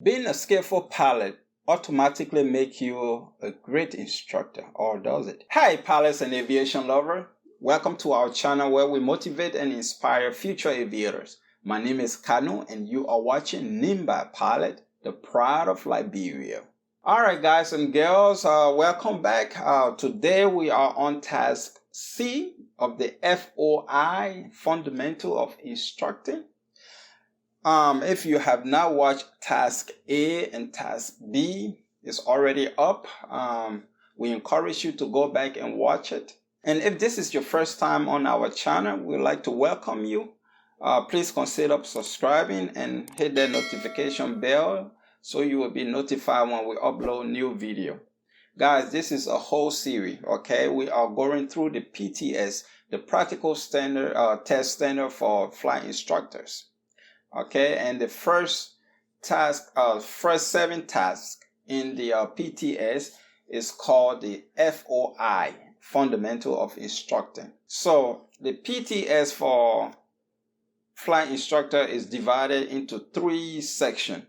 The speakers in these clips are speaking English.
Being a skillful pilot automatically make you a great instructor, or does it? Hi pilots and aviation lovers. Welcome to our channel where we motivate and inspire future aviators. My name is Kanu and you are watching Nimba Pilot, the Pride of Liberia. Alright guys and girls, welcome back. Today we are on task C of the FOI, Fundamental of Instructing. If you have not watched task A and task B, it's already up. We encourage you to go back and watch it. And if this is your first time on our channel, we'd like to welcome you. Please consider subscribing and hit that notification bell so you will be notified when we upload new video. Guys, this is a whole series, okay? We are going through the PTS, the practical standard test standard for flight instructors. Okay, and the first task, first 7 tasks in the PTS is called the FOI, Fundamental of Instructing. So the PTS for flight instructor is divided into 3 sections.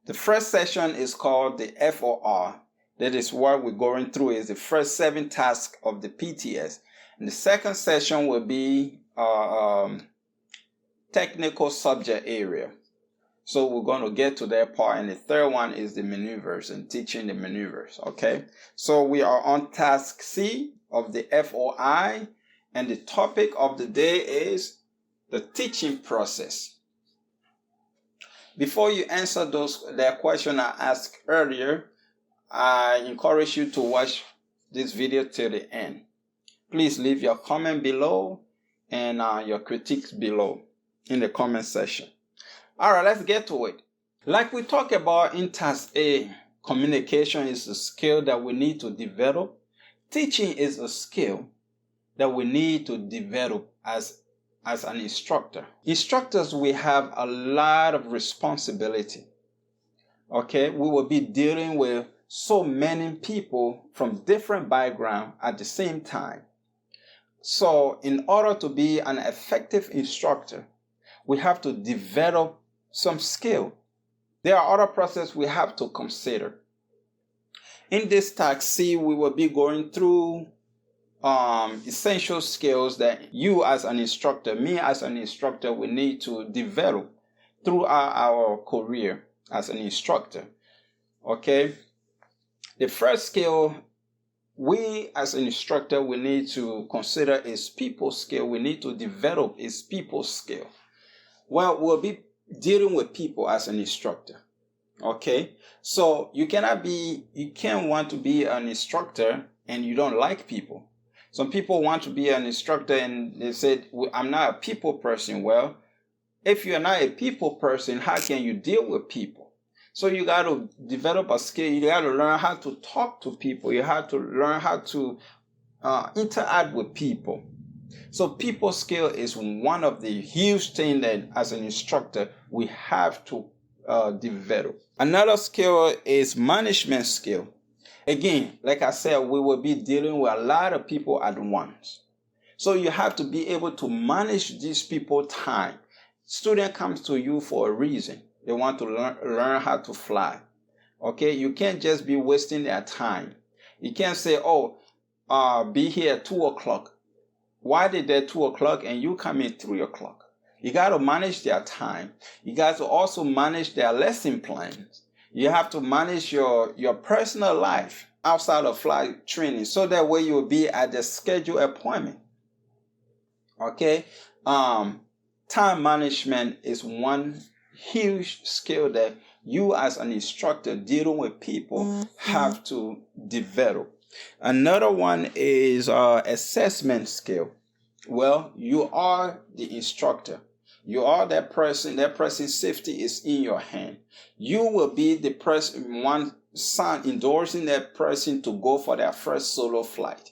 The first section is called the FOR. That is what we're going through, is the first 7 tasks of the PTS. And the second session will be technical subject area. So we're going to get to that part, and the third one is the maneuvers and teaching the maneuvers. Okay, so we are on task C of the FOI, and the topic of the day is the teaching process. Before you answer that question I asked earlier, I encourage you to watch this video till the end. Please leave your comment below and your critiques below in the comment section. Alright, let's get to it. Like we talked about in task A, communication is a skill that we need to develop. Teaching is a skill that we need to develop as an instructor. Instructors, we have a lot of responsibility. Okay, we will be dealing with so many people from different backgrounds at the same time. So in order to be an effective instructor, we have to develop some skill. There are other processes we have to consider. In this task C, we will be going through essential skills that you as an instructor, me as an instructor, we need to develop throughout our career as an instructor. Okay? The first skill we as an instructor we need to consider is people skill. We need to develop is people skill. Well, we'll be dealing with people as an instructor. Okay, so you can't want to be an instructor and you don't like people. Some people want to be an instructor and they said, I'm not a people person. Well, if you're not a people person, how can you deal with people? So you got to develop a skill. You got to learn how to talk to people. You have to learn how to interact with people. So people skill is one of the huge things that as an instructor we have to develop. Another skill is management skill. Again, like I said, we will be dealing with a lot of people at once. So you have to be able to manage these people's time. Student comes to you for a reason. They want to learn how to fly. Okay, you can't just be wasting their time. You can't say, be here at 2 o'clock. Why did they 2 o'clock and you come in 3 o'clock? You got to manage their time. You got to also manage their lesson plans. You have to manage your personal life outside of flight training, so that way you will be at the scheduled appointment. Okay? Time management is one huge skill that you as an instructor dealing with people have to develop. Another one is assessment skill. Well, you are the instructor. You are that person. That person's safety is in your hand. You will be the one endorsing that person to go for their first solo flight.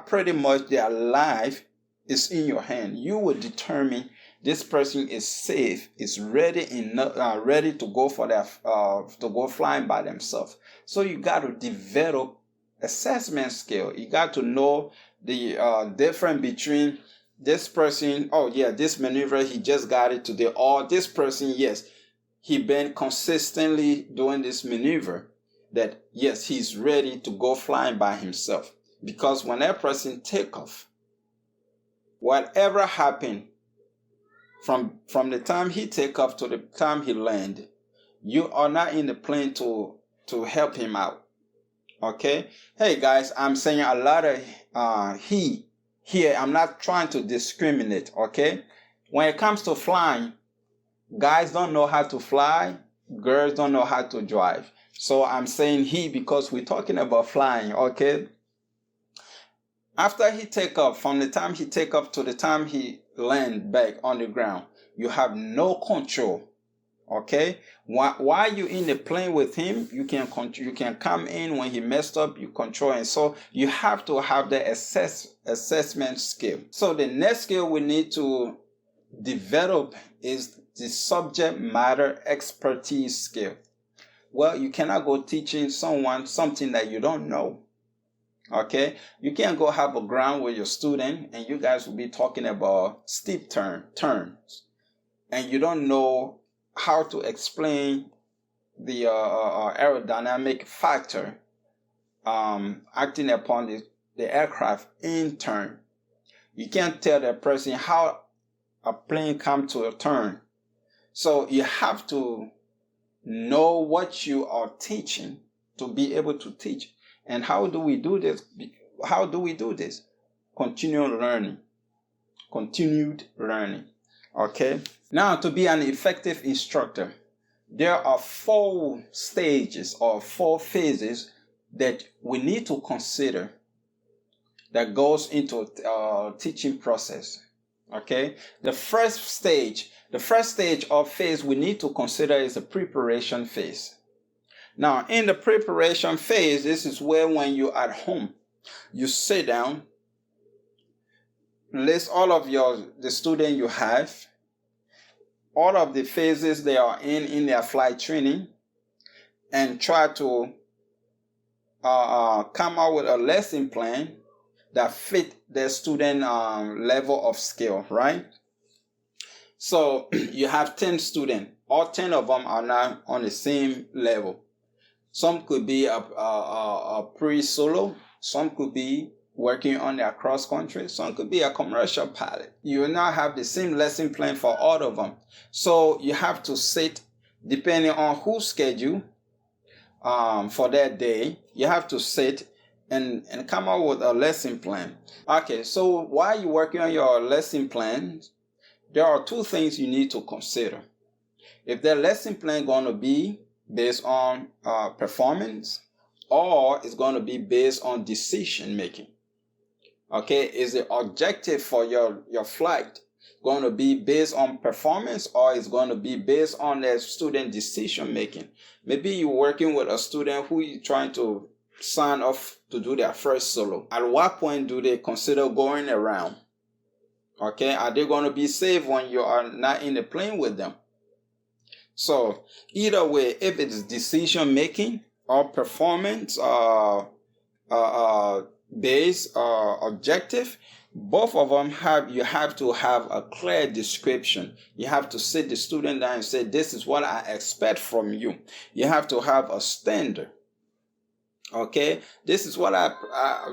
Pretty much their life is in your hand. You will determine this person is safe, is ready to go for to go flying by themselves. So you got to develop assessment skill. You got to know the difference between this person, oh yeah, this maneuver, he just got it today, or this person, yes, he been consistently doing this maneuver, that yes, he's ready to go flying by himself. Because when that person take off, whatever happened from the time he take off to the time he land, you are not in the plane to help him out. Okay? Hey guys, I'm saying a lot of he here. I'm not trying to discriminate, okay? When it comes to flying, guys don't know how to fly, girls don't know how to drive. So I'm saying he because we're talking about flying, okay? After he take off, from the time he take off to the time he land back on the ground, you have no control. Okay, while you in the plane with him, you can come in when he messed up, you control, and so you have to have the assessment skill. So the next skill we need to develop is the subject matter expertise skill. Well, you cannot go teaching someone something that you don't know. Okay, you can't go have a ground with your student and you guys will be talking about steep turns, and you don't know how to explain the aerodynamic factor acting upon the aircraft in turn. You can't tell the person how a plane comes to a turn. So you have to know what you are teaching to be able to teach. And how do we do this? How do we do this? Continued learning. Okay. Now, to be an effective instructor, there are 4 stages or 4 phases that we need to consider that goes into teaching process. Okay. The first stage or phase we need to consider is the preparation phase. Now, in the preparation phase, this is where when you're at home, you sit down, list all of the students you have, all of the phases they are in their flight training, and try to come out with a lesson plan that fit their student level of skill, right? So you have 10 students. All 10 of them are not on the same level. Some could be a pre-solo. Some could be working on their cross country. Some could be a commercial pilot. You will not have the same lesson plan for all of them. So you have to sit, depending on whose schedule for that day, you have to sit and come up with a lesson plan. Okay, so while you're working on your lesson plan, there are 2 things you need to consider. If the lesson plan going to be based on performance, or it's going to be based on decision making. Okay, is the objective for your flight going to be based on performance, or is going to be based on the student decision making? Maybe you're working with a student who you're trying to sign off to do their first solo. At what point do they consider going around? Okay, are they going to be safe when you are not in the plane with them? So either way, if it's decision making or performance based objective, both of them you have to have a clear description. You have to sit the student down and say, this is what I expect from you. You have to have a standard. Okay, this is what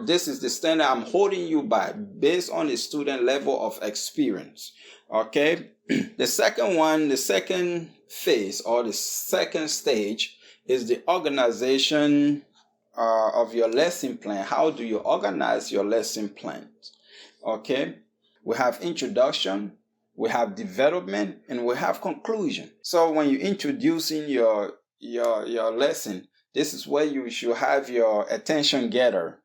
this is the standard I'm holding you by based on the student level of experience. Okay, the second phase or the second stage is the organization of your lesson plan. How do you organize your lesson plans? Okay, we have introduction, we have development, and we have conclusion. So when you're introducing your lesson, this is where you should have your attention getter,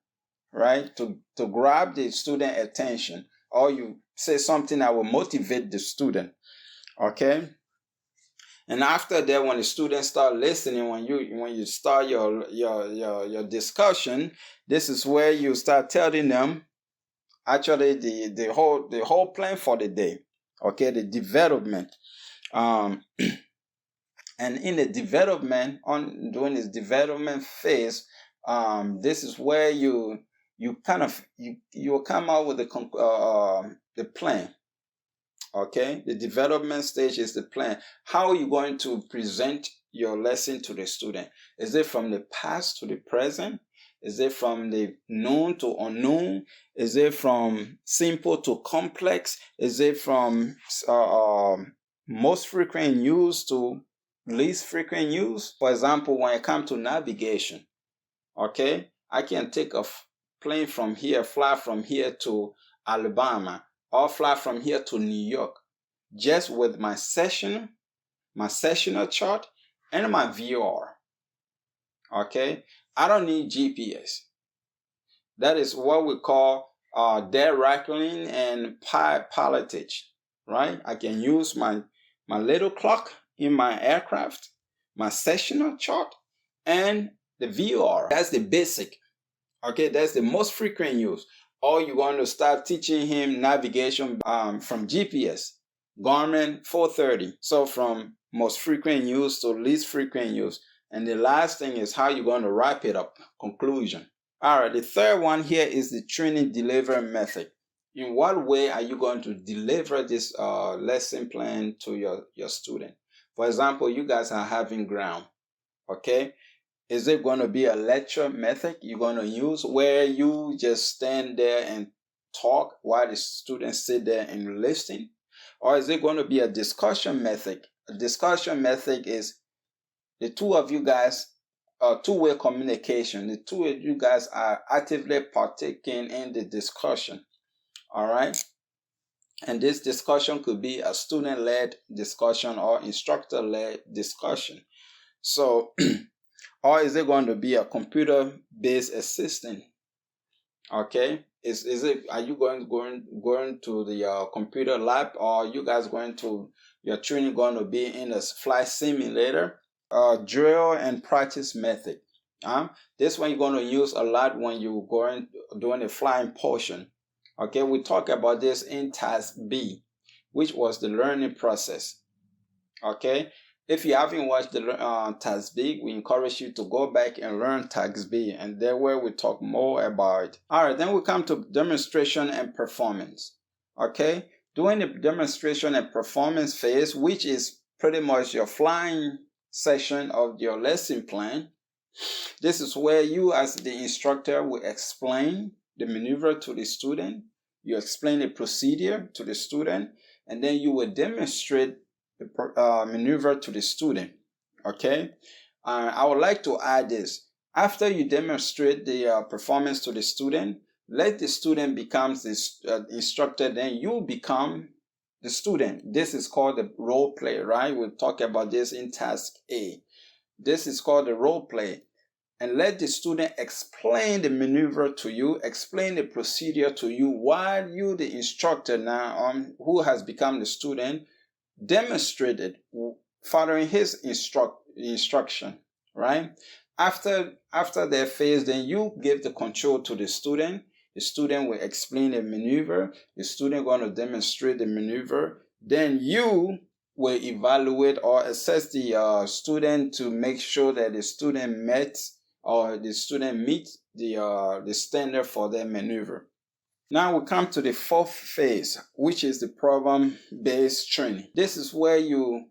right? To grab the student attention, or you say something that will motivate the student. Okay. And after that, when the students start listening, when you start your discussion, this is where you start telling them actually the whole plan for the day. Okay, the development. And in the development, during this development phase, this is where you come out with the plan. Okay, the development stage is the plan. How are you going to present your lesson to the student? Is it from the past to the present? Is it from the known to unknown? Is it from simple to complex? Is it from most frequent use to least frequent use? For example, when it comes to navigation, okay, I can take a plane from here, fly from here to Alabama, or fly from here to New York, just with my sessional chart, and my VR. Okay, I don't need GPS. That is what we call dead reckoning and pilotage, right? I can use my little clock in my aircraft, my sessional chart, and the VR. That's the basic. Okay, that's the most frequent use. Or you're going to start teaching him navigation from GPS, Garmin 430. So from most frequent use to least frequent use. And the last thing is how you're going to wrap it up, conclusion. All right, the third one here is the training delivery method. In what way are you going to deliver this lesson plan to your student? For example, you guys are having ground, okay? Is it going to be a lecture method you're going to use where you just stand there and talk while the students sit there and listen? Or is it going to be a discussion method? A discussion method is the two of you guys, two-way communication. The two of you guys are actively partaking in the discussion. All right? And this discussion could be a student-led discussion or instructor-led discussion. So, or is it going to be a computer-based assistant? Okay, is it? Are you going to the computer lab, or are you guys going to your training going to be in a flight simulator? Drill and practice method. This one you're going to use a lot when you're doing the flying portion. Okay, we talked about this in task B, which was the learning process. Okay, if you haven't watched the task B, we encourage you to go back and learn task B, and there where we talk more about it. All right, then we come to demonstration and performance. Okay, doing the demonstration and performance phase, which is pretty much your flying section of your lesson plan. This is where you as the instructor will explain the maneuver to the student. You explain the procedure to the student, and then you will demonstrate the maneuver to the student. Okay, I would like to add this. After you demonstrate the performance to the student, let the student become the instructor, then you become the student. This is called the role play, right? We'll talk about this in task A. This is called the role play. And let the student explain the maneuver to you, explain the procedure to you, while you, the instructor now, who has become the student, demonstrated following his instruction, right? After that phase, then you give the control to the student. The student will explain the maneuver. The student going to demonstrate the maneuver. Then you will evaluate or assess the student to make sure that the student met or the student meets the standard for their maneuver. Now we come to the fourth phase, which is the problem-based training. This is where you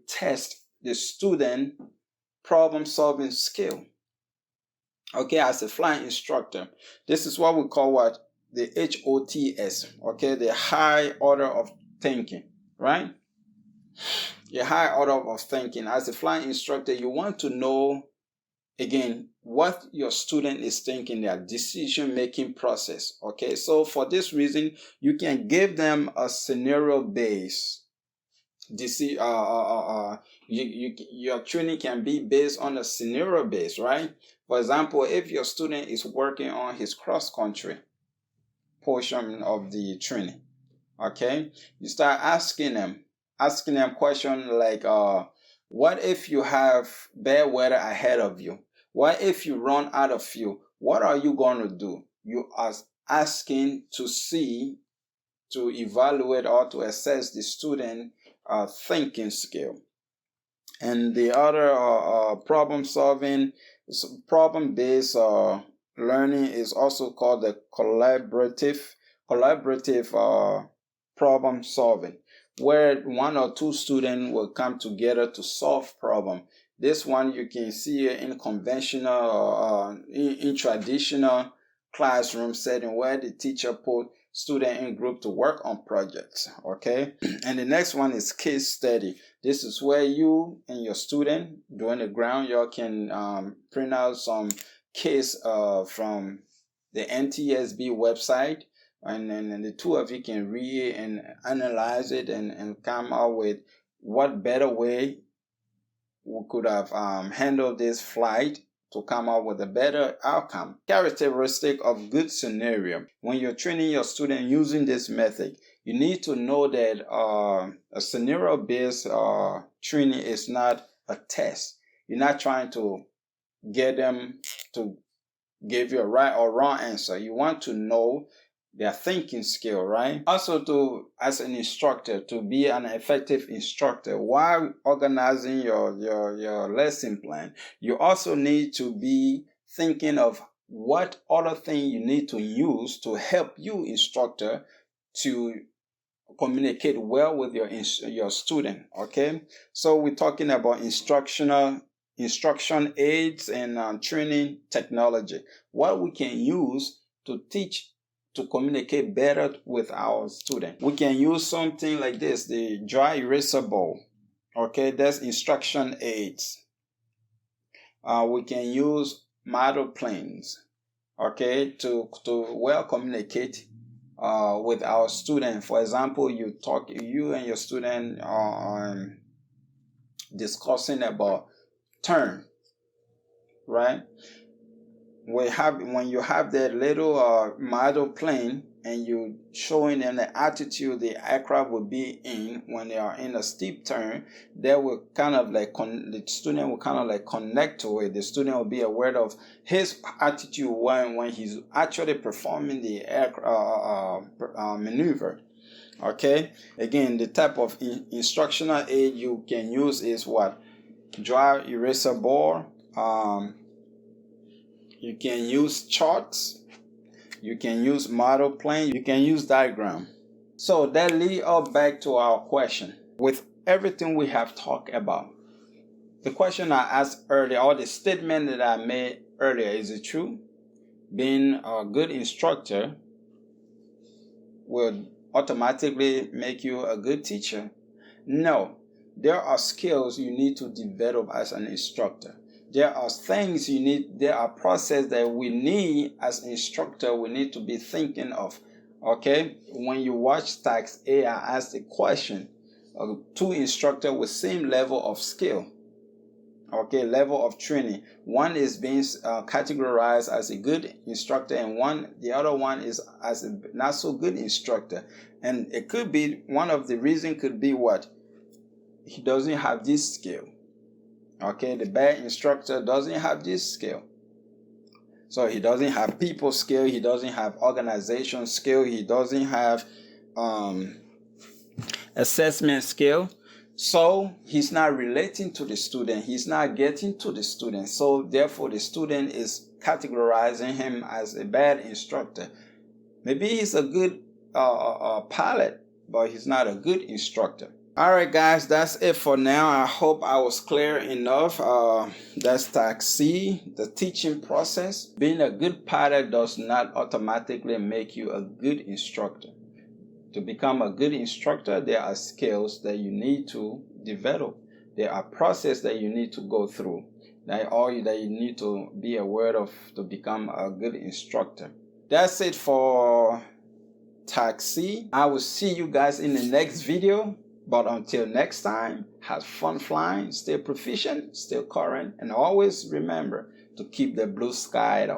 test the student problem-solving skill. Okay, as a flying instructor, this is what we call the HOTS. Okay, the high order of thinking, right? The high order of thinking. As a flying instructor, you want to know, again, what your student is thinking, their decision-making process. Okay, so for this reason, you can give them a scenario-based. Your training can be based on a scenario-based, right? For example, if your student is working on his cross-country portion of the training, okay, you start asking them questions like, what if you have bad weather ahead of you? What if you run out of fuel? What are you going to do? You are asking to evaluate or to assess the student thinking skill. And the other problem-solving, problem-based learning is also called the collaborative problem solving, where one or two students will come together to solve problem. This one you can see in conventional or in traditional classroom setting, where the teacher put student in group to work on projects. Okay, and the next one is case study. This is where you and your student doing the ground, y'all can print out some case from the NTSB website, and then the two of you can read and analyze it and come out with what better way we could have handled this flight to come up with a better outcome. Characteristic of good scenario. When you're training your student using this method, you need to know that a scenario-based training is not a test. You're not trying to get them to give you a right or wrong answer. You want to know their thinking skill, right? Also, as an instructor, to be an effective instructor, while organizing your lesson plan, you also need to be thinking of what other thing you need to use to help you, instructor, to communicate well with your student. Okay, so we're talking about instruction aids and training technology, what we can use to teach to communicate better with our student. We can use something like this, the dry eraser board. Okay, that's instruction aids. We can use model planes, okay, to well communicate with our student. For example, you and your student are discussing about turn, right? When you have that little model plane and you showing them the altitude the aircraft will be in when they are in a steep turn, that will kind of like the student will kind of like connect to it. The student will be aware of his attitude when he's actually performing the maneuver. Okay, again, the type of instructional aid you can use is what? Dry eraser board. You can use charts, you can use model plane, you can use diagram. So that leads us back to our question. With everything we have talked about, the question I asked earlier, or the statement that I made earlier, is it true? Being a good instructor will automatically make you a good teacher? No. There are skills you need to develop as an instructor. There are things there are processes that we need as instructor, we need to be thinking of. Okay, when you watch tax A, I asked the question, two instructors with same level of skill, okay, level of training. One is being categorized as a good instructor, and the other one is as a not so good instructor. And it could be, one of the reasons could be what? He doesn't have this skill. Okay, the bad instructor doesn't have this skill. So he doesn't have people skill, he doesn't have organization skill, he doesn't have assessment skill. So he's not relating to the student, he's not getting to the student. So therefore the student is categorizing him as a bad instructor. Maybe he's a good pilot, but he's not a good instructor. Alright guys, that's it for now. I hope I was clear enough. That's tax C, the teaching process. Being a good pilot does not automatically make you a good instructor. To become a good instructor, there are skills that you need to develop. There are processes that you need to go through. That you need to be aware of to become a good instructor. That's it for tax C. I will see you guys in the next video. But until next time, have fun flying, stay proficient, stay current, and always remember to keep the blue sky up.